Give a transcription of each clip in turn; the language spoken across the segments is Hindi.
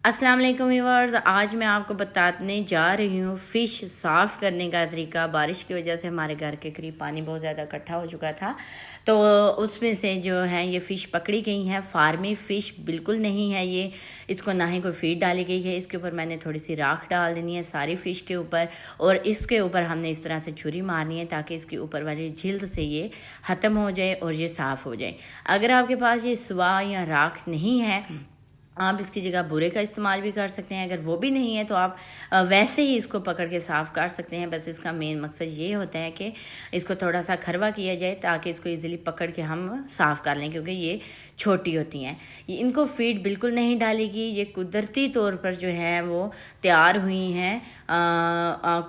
अस्सलाम वालेकुम व्यूअर्स, आज मैं आपको बताने जा रही हूँ फ़िश साफ़ करने का तरीका। बारिश की वजह से हमारे घर के करीब पानी बहुत ज़्यादा इकट्ठा हो चुका था, तो उसमें से जो है ये फ़िश पकड़ी गई हैं। फार्मी फ़िश बिल्कुल नहीं है ये, इसको ना ही कोई फीड डाली गई है। इसके ऊपर मैंने थोड़ी सी राख डाल देनी है सारी फ़िश के ऊपर, और इसके ऊपर हमने इस तरह से छुरी मारनी है ताकि इसके ऊपर वाली जिल्द से ये ख़त्म हो जाए और ये साफ़ हो जाए। अगर आपके पास ये स्वा या राख नहीं है, आप इसकी जगह बुरे का इस्तेमाल भी कर सकते हैं। अगर वो भी नहीं है तो आप वैसे ही इसको पकड़ के साफ़ कर सकते हैं। बस इसका मेन मकसद ये होता है कि इसको थोड़ा सा खरवा किया जाए ताकि इसको इजीली पकड़ के हम साफ़ कर लें, क्योंकि ये छोटी होती हैं। ये इनको फीड बिल्कुल नहीं डालेगी, ये कुदरती तौर पर जो है वो तैयार हुई हैं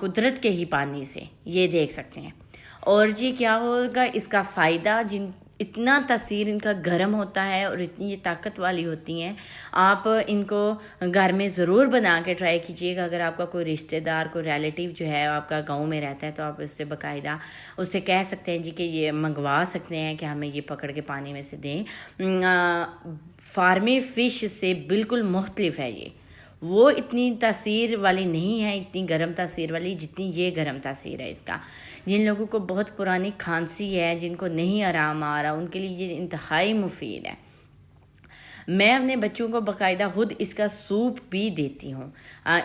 कुदरत के ही पानी से, ये देख सकते हैं। और जी क्या होगा इसका फ़ायदा, जिन इतना तासीर इनका गर्म होता है और इतनी ये ताकत वाली होती हैं। आप इनको घर में ज़रूर बना के ट्राई कीजिएगा। अगर आपका कोई रिश्तेदार, कोई रिलेटिव जो है आपका गांव में रहता है, तो आप उससे बाकायदा उससे कह सकते हैं जी कि ये मंगवा सकते हैं कि हमें ये पकड़ के पानी में से दें। फार्मी फ़िश से बिल्कुल मुख्तलिफ है ये। वो इतनी तासीर वाली नहीं है, इतनी गर्म तासीर वाली जितनी ये गर्म तासीर है इसका। जिन लोगों को बहुत पुरानी खांसी है, जिनको नहीं आराम आ रहा, उनके लिए ये इंतहाई मुफीद है। मैं अपने बच्चों को बाकायदा खुद इसका सूप भी देती हूँ।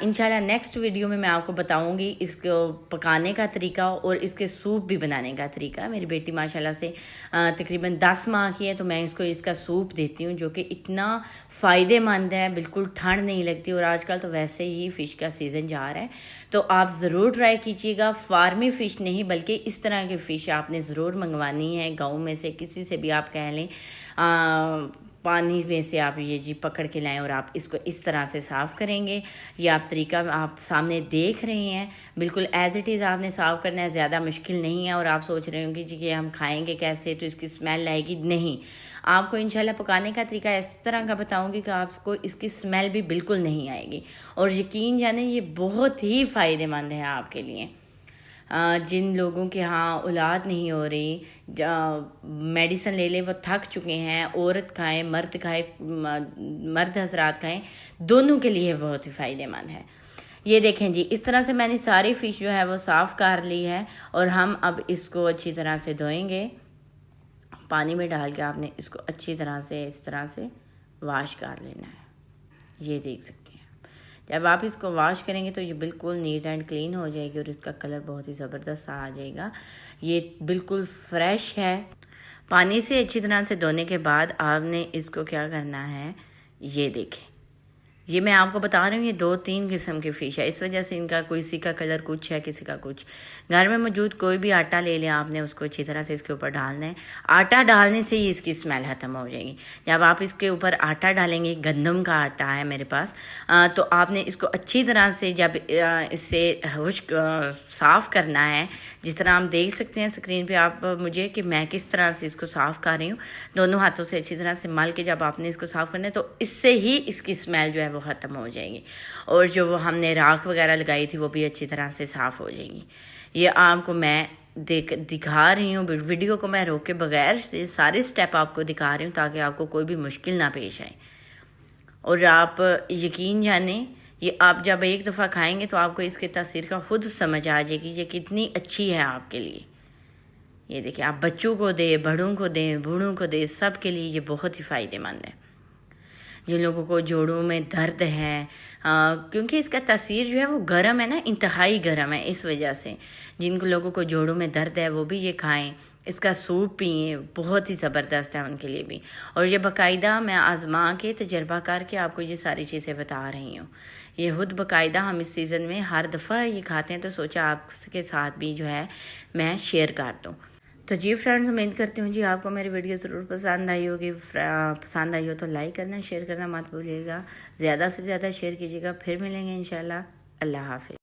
इंशाल्लाह नेक्स्ट वीडियो में मैं आपको बताऊँगी इसको पकाने का तरीका और इसके सूप भी बनाने का तरीका। मेरी बेटी माशाल्लाह से तकरीबन 10 माह की है, तो मैं इसको इसका सूप देती हूँ जो कि इतना फ़ायदेमंद है, बिल्कुल ठंड नहीं लगती। और आजकल तो वैसे ही फ़िश का सीज़न जा रहा है, तो आप ज़रूर ट्राई कीजिएगा। फार्मी फ़िश नहीं बल्कि इस तरह की फ़िश आपने ज़रूर मंगवानी है। गाँव में से किसी से भी आप कह लें, पानी में से आप ये जी पकड़ के लाएं और आप इसको इस तरह से साफ़ करेंगे। ये आप तरीका आप सामने देख रहे हैं, बिल्कुल एज़ इट इज़ आपने साफ़ करना है, ज़्यादा मुश्किल नहीं है। और आप सोच रहे होंगे जी कि हम खाएंगे कैसे, तो इसकी स्मेल आएगी। नहीं, आपको इंशाल्लाह पकाने का तरीका इस तरह का बताऊंगी कि आपको इसकी स्मेल भी बिल्कुल नहीं आएगी। और यकीन जाने ये बहुत ही फ़ायदेमंद है आपके लिए। जिन लोगों के यहाँ औलाद नहीं हो रही, मेडिसिन ले ले वो थक चुके हैं, औरत खाएं मर्द खाएं, मर्द हजरात खाएं, दोनों के लिए बहुत ही फ़ायदेमंद है। ये देखें जी, इस तरह से मैंने सारी फ़िश जो है वो साफ़ कर ली है। और हम अब इसको अच्छी तरह से धोएंगे। पानी में डाल के आपने इसको अच्छी तरह से इस तरह से वाश कर लेना है। ये देख सकते हैं, जब आप इसको वॉश करेंगे तो ये बिल्कुल नीट एंड क्लीन हो जाएगी और इसका कलर बहुत ही ज़बरदस्त आ जाएगा। ये बिल्कुल फ्रेश है। पानी से अच्छी तरह से धोने के बाद आपने इसको क्या करना है, ये देखें, ये मैं आपको बता रही हूँ, ये 2-3 किस्म की फ़िश है, इस वजह से इनका किसी का कलर कुछ है, किसी का कुछ। घर में मौजूद कोई भी आटा ले लें, आपने उसको अच्छी तरह से इसके ऊपर डालना है। आटा डालने से ही इसकी स्मेल ख़त्म हो जाएगी। जब आप इसके ऊपर आटा डालेंगे, गंदम का आटा है मेरे पास, तो आपने इसको अच्छी तरह से जब इससे खुश्क साफ़ करना है, जिस तरह हम देख सकते हैं स्क्रीन पर आप मुझे कि मैं किस तरह से इसको साफ़ कर रही हूँ। दोनों हाथों से अच्छी तरह से मल के जब आपने इसको साफ़ करना है, तो इससे ही इसकी स्मेल जो है वो ख़त्म हो जाएगी। और जो वो हमने राख वगैरह लगाई थी वो भी अच्छी तरह से साफ़ हो जाएगी। ये आपको मैं दिखा रही हूँ, वीडियो को मैं रोके बगैर सारे स्टेप आपको दिखा रही हूँ ताकि आपको कोई भी मुश्किल ना पेश आए। और आप यकीन जाने, ये आप जब एक दफ़ा खाएंगे तो आपको इसके तासीर का खुद समझ आ जाएगी ये कितनी अच्छी है आपके लिए। ये देखिए, आप बच्चों को दें, बड़ों को दें, बूढ़ों को दें, सब के लिए ये बहुत ही फ़ायदेमंद है। जिन लोगों को जोड़ों में दर्द है, क्योंकि इसका तासीर जो है वो गर्म है ना, इंतहाई गर्म है, इस वजह से जिन लोगों को जोड़ों में दर्द है वो भी ये खाएं, इसका सूप पिए, बहुत ही ज़बरदस्त है उनके लिए भी। और ये बाकायदा मैं आज़मा के तजर्बा करके आपको ये सारी चीज़ें बता रही हूँ। ये खुद बाकायदा हम इस सीज़न में हर दफ़ा ये खाते हैं, तो सोचा आपके साथ भी जो है मैं शेयर कर दूँ। तो जी फ्रेंड्स, उम्मीद करती हूँ जी आपको मेरी वीडियो ज़रूर पसंद आई होगी। पसंद आई हो तो लाइक करना, शेयर करना मत भूलिएगा। ज़्यादा से ज़्यादा शेयर कीजिएगा। फिर मिलेंगे इंशाल्लाह। अल्लाह हाफिज़।